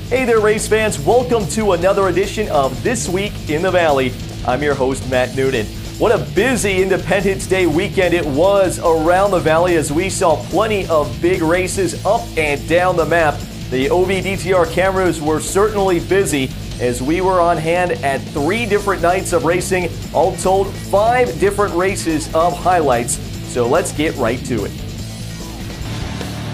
Hey there, race fans. Welcome to another edition of This Week in the Valley. I'm your host, Matt Noonan. What a busy Independence Day weekend it was around the Valley as we saw plenty of big races up and down the map. The OVDTR cameras were certainly busy as we were on hand at 3 different nights of racing. All told, 5 different races of highlights. So let's get right to it.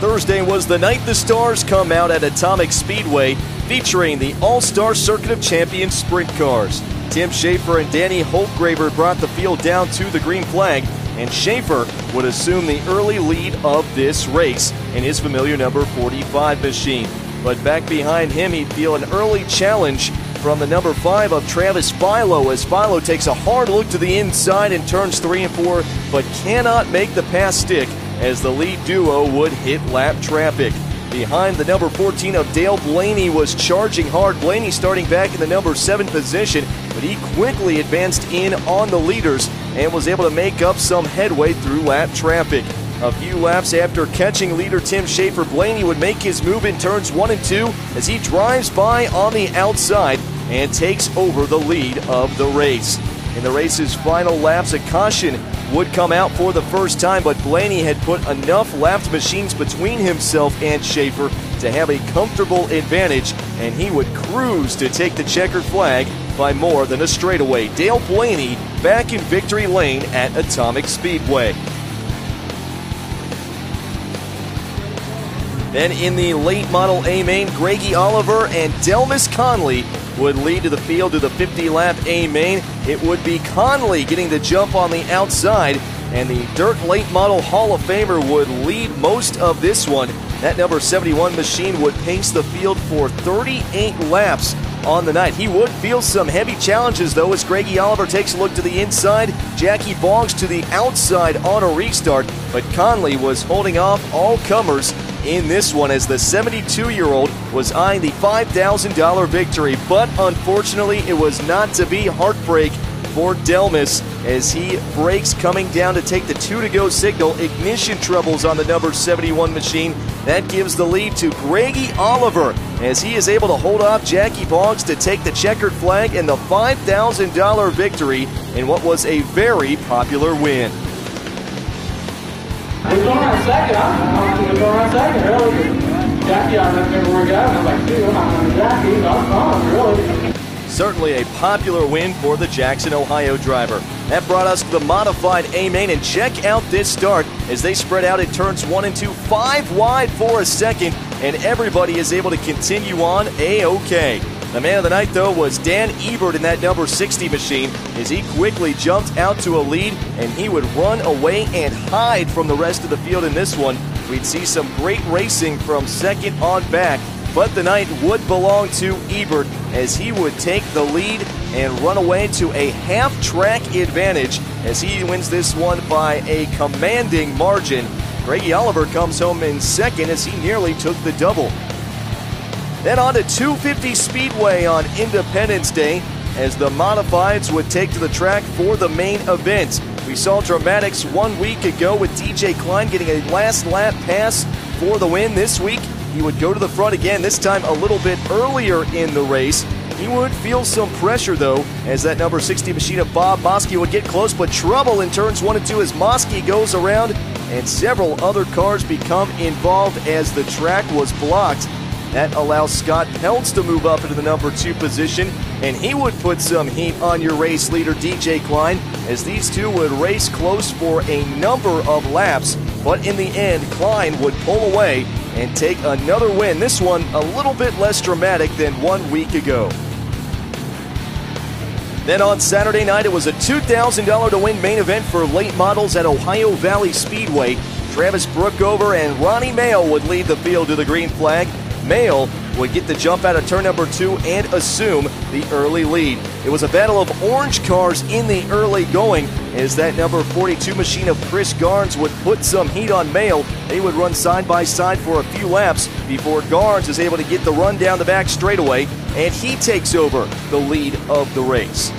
Thursday was the night the stars come out at Atomic Speedway, featuring the All-Star Circuit of Champions sprint cars. Tim Schaefer and Danny Holtgraber brought the field down to the green flag, and Schaefer would assume the early lead of this race in his familiar number 45 machine. But back behind him, he'd feel an early challenge from the number 5 of Travis Philo, as Philo takes a hard look to the inside in turns 3 and 4, but cannot make the pass stick as the lead duo would hit lap traffic. Behind the number 14 of Dale Blaney was charging hard. Blaney starting back in the number 7 position, but he quickly advanced in on the leaders and was able to make up some headway through lap traffic. A few laps after catching leader Tim Schaefer, Blaney would make his move in turns 1 and 2 as he drives by on the outside and takes over the lead of the race. In the race's final laps, a caution would come out for the first time, but Blaney had put enough lapped machines between himself and Schaefer to have a comfortable advantage, and he would cruise to take the checkered flag by more than a straightaway. Dale Blaney back in victory lane at Atomic Speedway. Then in the late model A main, Greggy Oliver and Delmas Conley would lead to the field to the 50-lap A main. It would be Conley getting the jump on the outside, and the Dirt Late Model Hall of Famer would lead most of this one. That number 71 machine would pace the field for 38 laps on the night. He would feel some heavy challenges, though, as Greggy Oliver takes a look to the inside. Jackie Boggs to the outside on a restart, but Conley was holding off all comers in this one as the 72-year-old was eyeing the $5,000 victory. But unfortunately, it was not to be. Heartbreak for Delmas as he brakes coming down to take the 2-to-go signal. Ignition troubles on the number 71 machine. That gives the lead to Greggy Oliver as he is able to hold off Jackie Boggs to take the checkered flag and the $5,000 victory in what was a very popular win. We're going around second. I'm going around second, really. Jackie, I remember where we're going. I'm like, dude, I'm not going to Jackie. I'm fine, really. Certainly a popular win for the Jackson, Ohio driver. That brought us to the modified A main, and check out this start as they spread out in turns 1 and 2, 5 wide for a second, and everybody is able to continue on A-OK. The man of the night, though, was Dan Ebert in that number 60 machine as he quickly jumped out to a lead, and he would run away and hide from the rest of the field in this one. We'd see some great racing from second on back, but the night would belong to Ebert as he would take the lead and run away to a half-track advantage as he wins this one by a commanding margin. Greggy Oliver comes home in second as he nearly took the double. Then on to 250 Speedway on Independence Day as the modifieds would take to the track for the main event. We saw dramatics 1 week ago with DJ Klein getting a last lap pass for the win. This week he would go to the front again, this time a little bit earlier in the race. He would feel some pressure, though, as that number 60 machine of Bob Mosky would get close, but trouble in turns 1 and 2 as Mosky goes around and several other cars become involved as the track was blocked. That allows Scott Peltz to move up into the number 2 position, and he would put some heat on your race leader, DJ Klein, as these two would race close for a number of laps. But in the end, Klein would pull away and take another win. This one a little bit less dramatic than 1 week ago. Then on Saturday night, it was a $2,000 to win main event for late models at Ohio Valley Speedway. Travis Brookover and Ronnie Mayo would lead the field to the green flag. Mayo would get the jump out of turn number 2 and assume the early lead. It was a battle of orange cars in the early going as that number 42 machine of Chris Garnes would put some heat on Mail. They would run side by side for a few laps before Garnes is able to get the run down the back straightaway, and he takes over the lead of the race.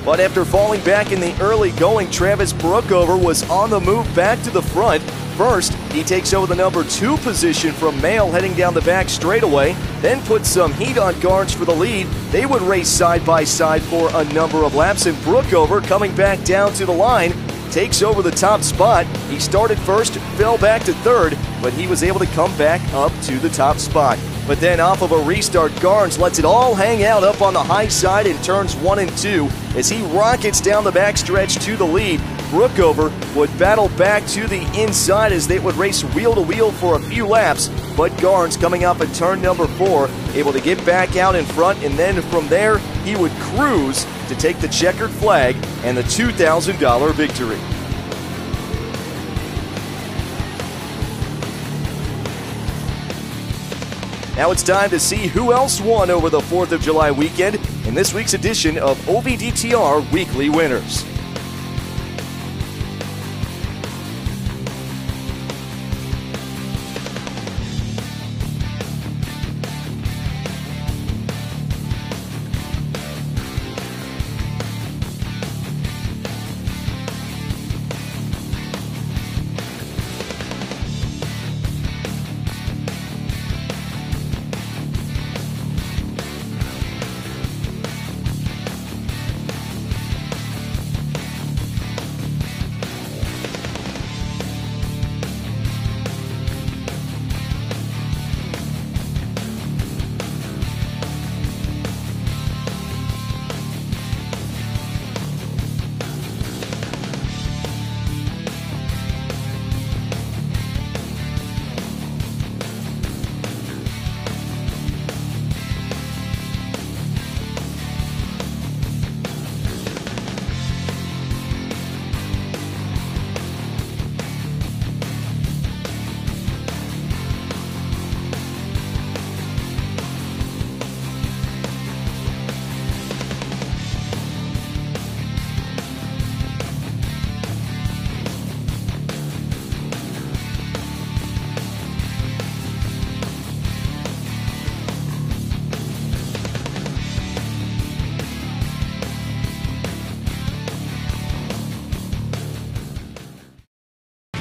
But after falling back in the early going, Travis Brookover was on the move back to the front. First, he takes over the number 2 position from Mail heading down the back straightaway, then puts some heat on Garnes for the lead. They would race side by side for a number of laps, and Brookover, coming back down to the line, takes over the top spot. He started first, fell back to third, but he was able to come back up to the top spot. But then off of a restart, Garnes lets it all hang out up on the high side in turns 1 and 2 as he rockets down the backstretch to the lead. Brookover would battle back to the inside as they would race wheel to wheel for a few laps, but Garnes, coming up at turn number 4, able to get back out in front, and then from there he would cruise to take the checkered flag and the $2,000 victory. Now it's time to see who else won over the 4th of July weekend in this week's edition of OVDTR Weekly Winners.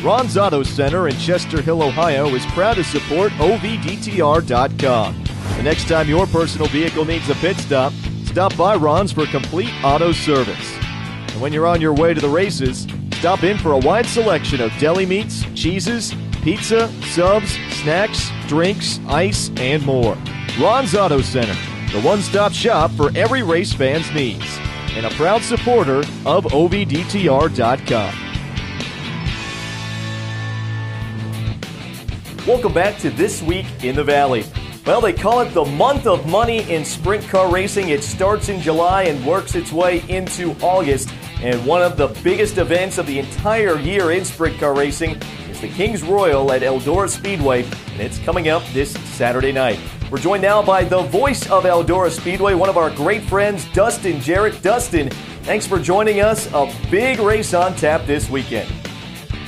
Ron's Auto Center in Chester Hill, Ohio is proud to support OVDTR.com. The next time your personal vehicle needs a pit stop, stop by Ron's for complete auto service. And when you're on your way to the races, stop in for a wide selection of deli meats, cheeses, pizza, subs, snacks, drinks, ice, and more. Ron's Auto Center, the one-stop shop for every race fan's needs, and a proud supporter of OVDTR.com. Welcome back to This Week in the Valley. Well, they call it the month of money in sprint car racing. It starts in July and works its way into August. And one of the biggest events of the entire year in sprint car racing is the Kings Royal at Eldora Speedway, and it's coming up this Saturday night. We're joined now by the voice of Eldora Speedway, one of our great friends, Dustin Jarrett. Dustin, thanks for joining us. A big race on tap this weekend.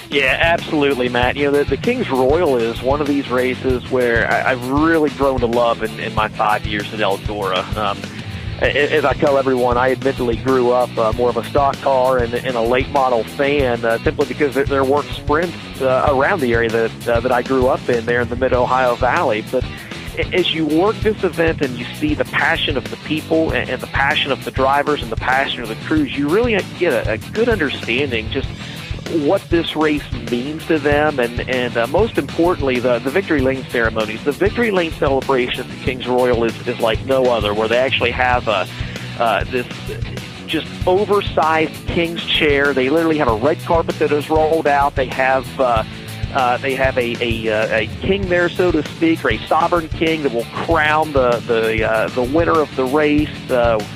Yeah, absolutely, Matt. You know, the Kings Royal is one of these races where I've really grown to love in my 5 years at Eldora. As I tell everyone, I admittedly grew up more of a stock car and a late model fan simply because there weren't sprints around the area that I grew up in there in the Mid-Ohio Valley. But as you work this event and you see the passion of the people and the passion of the drivers and the passion of the crews, you really get a good understanding just what this race means to them, and most importantly, the victory lane ceremonies. The victory lane celebration at the Kings Royal is like no other, where they actually have this just oversized King's chair. They literally have a red carpet that is rolled out. They have a king there, so to speak, or a sovereign king that will crown the winner of the race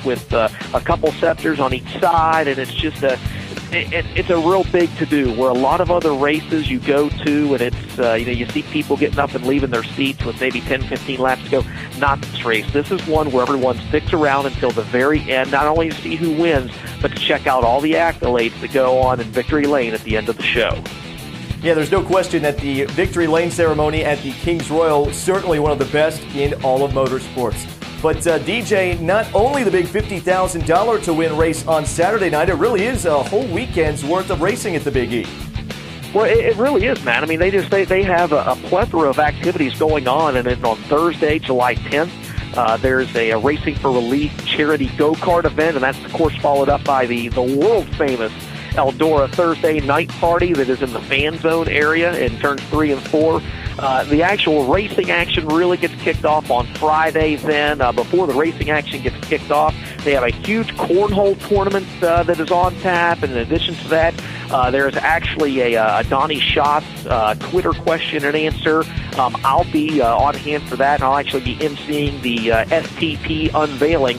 with a couple scepters on each side, and it's just it's a real big to-do, where a lot of other races you go to, and it's, you see people getting up and leaving their seats with maybe 10, 15 laps to go. Not this race. This is one where everyone sticks around until the very end, not only to see who wins, but to check out all the accolades that go on in Victory Lane at the end of the show. Yeah, there's no question that the Victory Lane ceremony at the Kings Royal, certainly one of the best in all of motorsports. But DJ, not only the big $50,000 to win race on Saturday night, it really is a whole weekend's worth of racing at the Big E. Well, it really is, man. I mean, they have a plethora of activities going on, and then on Thursday, July 10th, there's a Racing for Relief charity go-kart event, and that's, of course, followed up by the world-famous Eldora Thursday night party that is in the fan zone area in turns 3 and 4. The actual racing action really gets kicked off on Friday then. Before the racing action gets kicked off, they have a huge cornhole tournament that is on tap. And in addition to that, there's actually a Donnie Schatz Twitter question and answer. I'll be on hand for that, and I'll actually be emceeing the STP unveiling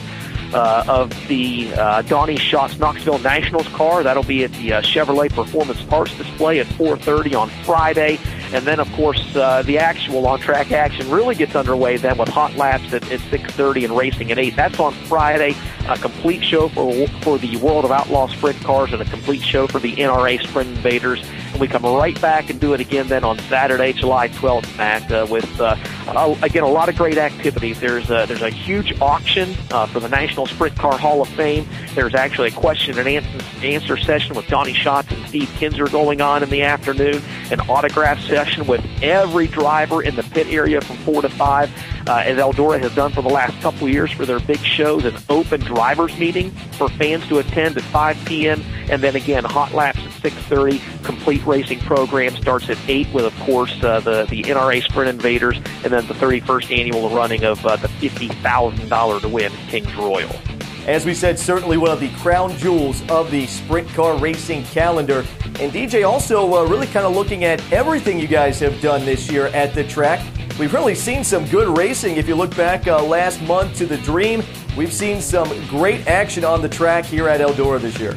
of the Donnie Schatz Knoxville Nationals car. That'll be at the Chevrolet Performance Parts display at 4:30 on Friday. And then, of course, the actual on-track action really gets underway then with hot laps at 6:30 and racing at 8. That's on Friday. A complete show for the World of Outlaw Sprint Cars and a complete show for the NRA Sprint Invaders. And we come right back and do it again then on Saturday, July 12th, Matt, with, again, a lot of great activities. There's a huge auction for the National Sprint Car Hall of Fame. There's actually a question and answer session with Donnie Schatz and Steve Kinzer going on in the afternoon, an autograph session with every driver in the pit area from 4 to 5, as Eldora has done for the last couple years for their big shows, an open drivers meeting for fans to attend at 5 p.m., and then again, hot laps at 6:30. Complete racing program starts at 8 with, of course, the NRA Sprint Invaders, and then the 31st annual running of the $50,000 to win Kings Royal. As we said, certainly one of the crown jewels of the sprint car racing calendar. And DJ, also really kind of looking at everything you guys have done this year at the track. We've really seen some good racing. If you look back last month to the Dream, we've seen some great action on the track here at Eldora this year.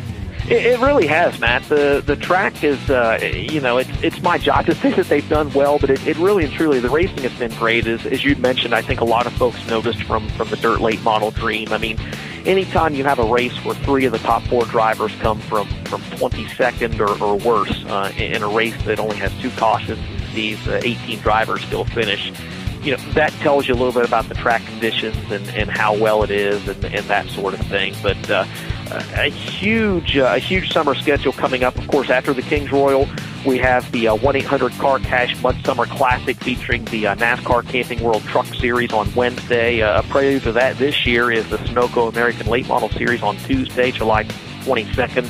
It really has, Matt. The track is, it's my job to say that they've done well, but it really and truly, the racing has been great. As you mentioned, I think a lot of folks noticed from the Dirt Late Model Dream. I mean, anytime you have a race where 3 of the top 4 drivers come from 22nd or worse in a race that only has 2 cautions and sees 18 drivers still finish, that tells you a little bit about the track conditions and how well it is and that sort of thing. But a huge summer schedule coming up. Of course, after the Kings Royal, we have the 1-800 Cash Mud Summer Classic featuring the NASCAR Camping World Truck Series on Wednesday. A prelude to that this year is the Sunoco American Late Model Series on Tuesday, July 22nd.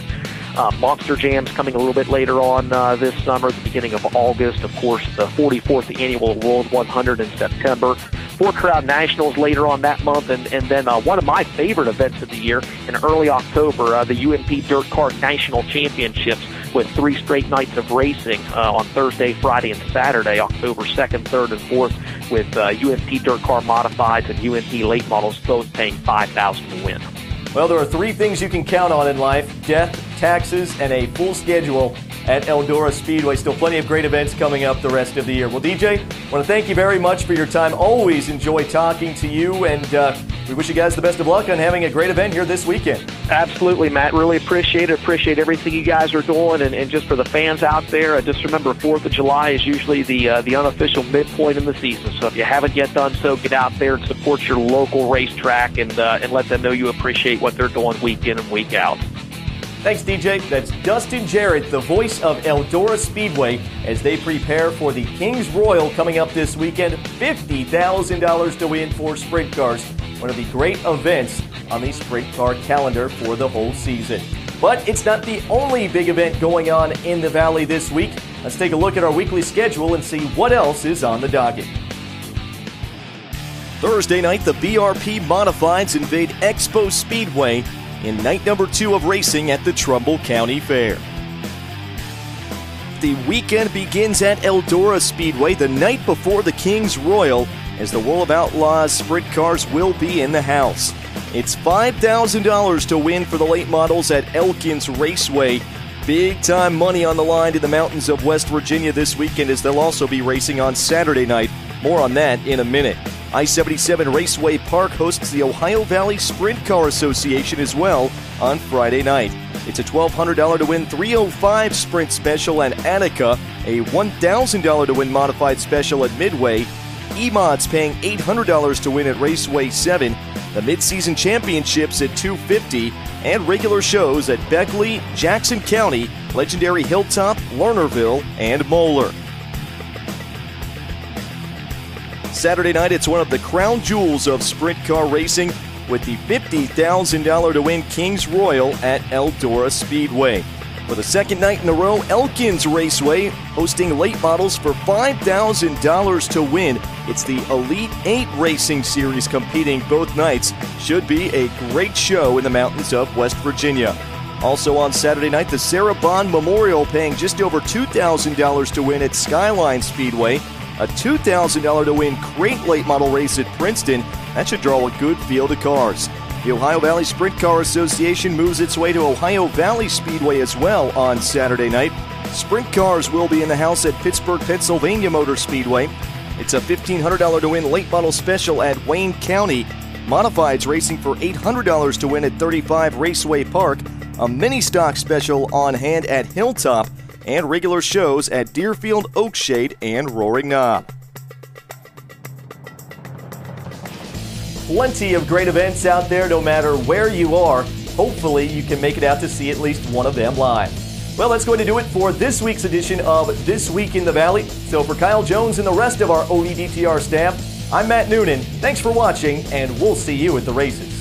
Monster Jams coming a little bit later on this summer, the beginning of August. Of course, the 44th Annual World 100 in September. 4 Crowd Nationals later on that month, and then one of my favorite events of the year in early October, the UMP Dirt Car National Championships with 3 straight nights of racing on Thursday, Friday, and Saturday, October 2nd, 3rd, and 4th, with UMP Dirt Car Modifieds and UMP Late Models both paying $5,000 to win. Well, there are 3 things you can count on in life: death, taxes, and a full schedule at Eldora Speedway. Still plenty of great events coming up the rest of the year. Well, DJ, I want to thank you very much for your time. Always enjoy talking to you, and we wish you guys the best of luck on having a great event here this weekend. Absolutely, Matt. Really appreciate it. Appreciate everything you guys are doing. And just for the fans out there, just remember 4th of July is usually the unofficial midpoint in the season. So if you haven't yet done so, get out there and support your local racetrack and let them know you appreciate what they're doing week in and week out. Thanks, DJ. That's Dustin Jarrett, the voice of Eldora Speedway, as they prepare for the Kings Royal coming up this weekend. $50,000 to win for sprint cars. One of the great events on the sprint car calendar for the whole season. But it's not the only big event going on in the Valley this week. Let's take a look at our weekly schedule and see what else is on the docket. Thursday night, the BRP Modifieds invade Expo Speedway in night number 2 of racing at the Trumbull County Fair. The weekend begins at Eldora Speedway the night before the Kings Royal, as the World of Outlaws sprint cars will be in the house. It's $5,000 to win for the late models at Elkins Raceway. Big-time money on the line in the mountains of West Virginia this weekend, as they'll also be racing on Saturday night. More on that in a minute. I-77 Raceway Park hosts the Ohio Valley Sprint Car Association as well on Friday night. It's a $1,200 to win 305 Sprint Special at Attica, a $1,000 to win Modified Special at Midway. E-Mod's paying $800 to win at Raceway 7, the Mid-Season Championships at $250, and regular shows at Beckley, Jackson County, Legendary Hilltop, Lernerville, and Moeller. Saturday night, it's one of the crown jewels of sprint car racing with the $50,000 to win Kings Royal at Eldora Speedway. For the second night in a row, Elkins Raceway hosting late models for $5,000 to win. It's the Elite 8 Racing Series competing both nights. Should be a great show in the mountains of West Virginia. Also on Saturday night, the Sarah Bond Memorial paying just over $2,000 to win at Skyline Speedway. A $2,000 to win crate late model race at Princeton. That should draw a good field of cars. The Ohio Valley Sprint Car Association moves its way to Ohio Valley Speedway as well on Saturday night. Sprint cars will be in the house at Pittsburgh, Pennsylvania Motor Speedway. It's a $1,500 to win late model special at Wayne County. Modifieds racing for $800 to win at 35 Raceway Park. A mini stock special on hand at Hilltop, and regular shows at Deerfield, Oakshade, and Roaring Knob. Plenty of great events out there no matter where you are. Hopefully you can make it out to see at least one of them live. Well, that's going to do it for this week's edition of This Week in the Valley. So for Kyle Jones and the rest of our OEDTR staff, I'm Matt Noonan. Thanks for watching, and we'll see you at the races.